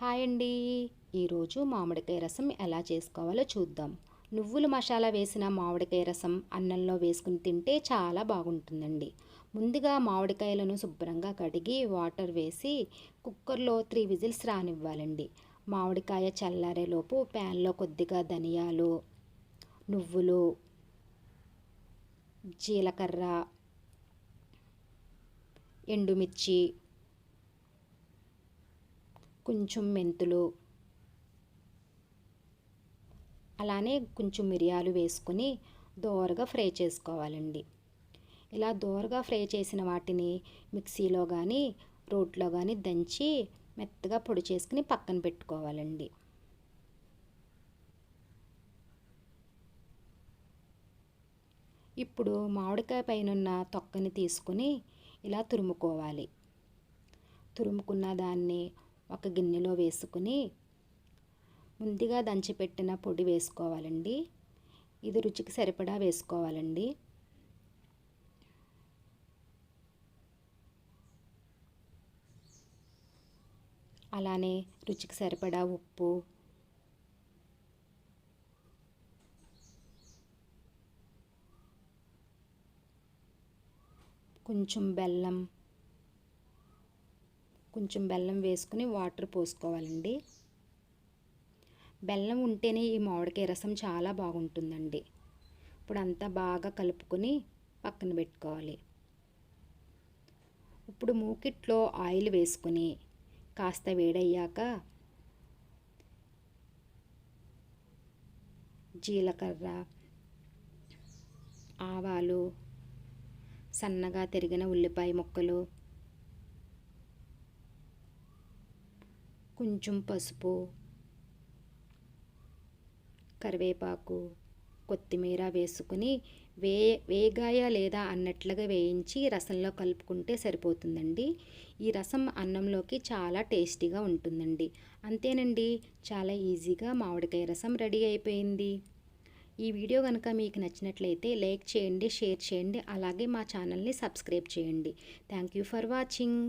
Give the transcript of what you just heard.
Hi అండి. ఈరోజు మామిడికాయ రసం ఎలా చేసుకోవాలో చూద్దాం. నువ్వుల మసాలా వేసిన మామిడికాయ రసం అన్నంలో వేసుకుని తింటే చాలా బాగుంటుందండి. ముందుగా మామిడికాయలను శుభ్రంగా కడిగి వాటర్ వేసి కుక్కర్లో 3 విజిల్స్ రానివ్వాలండి. మామిడికాయ చల్లారేలోపు ప్యాన్లో కొద్దిగా ధనియాలు, నువ్వులు, జీలకర్ర, ఎండుమిర్చి, కొంచెం మెంతులు, అలానే కొంచెం మిరియాలు వేసుకొని దోరగా ఫ్రై చేసుకోవాలండి. ఇలా దోరగా ఫ్రై చేసిన వాటిని మిక్సీలో కానీ రోట్లో కానీ దంచి మెత్తగా పొడి చేసుకుని పక్కన పెట్టుకోవాలండి. ఇప్పుడు మామిడికాయ పైనున్న తొక్కని తీసుకుని ఇలా తురుముకోవాలి. తురుముకున్న దాన్ని ఒక గిన్నెలో వేసుకుని ముందుగా దంచిపెట్టిన పొడి వేసుకోవాలండి. ఇది రుచికి సరిపడా వేసుకోవాలండి. అలానే రుచికి సరిపడా ఉప్పు, కొంచెం బెల్లం వేసుకుని వాటర్ పోసుకోవాలండి. బెల్లం ఉంటేనే ఈ మామిడికాయ రసం చాలా బాగుంటుందండి. ఇప్పుడు అంతా బాగా కలుపుకొని పక్కన పెట్టుకోవాలి. ఇప్పుడు మూకిట్లో ఆయిల్ వేసుకొని కాస్త వేడయ్యాక జీలకర్ర, ఆవాలు, సన్నగా తరిగిన ఉల్లిపాయ ముక్కలు, కొంచెం పసుపు, కరివేపాకు, కొత్తిమీర వేసుకుని వేగాయ లేదా అన్నట్లుగా వేయించి రసంలో కలుపుకుంటే సరిపోతుందండి. ఈ రసం అన్నంలోకి చాలా టేస్టీగా ఉంటుందండి. అంతేనండి, చాలా ఈజీగా మామిడికాయ రసం రెడీ అయిపోయింది. ఈ వీడియో కనుక మీకు నచ్చినట్లయితే లైక్ చేయండి, షేర్ చేయండి, అలాగే మా ఛానల్ని సబ్స్క్రైబ్ చేయండి. Thank you for watching.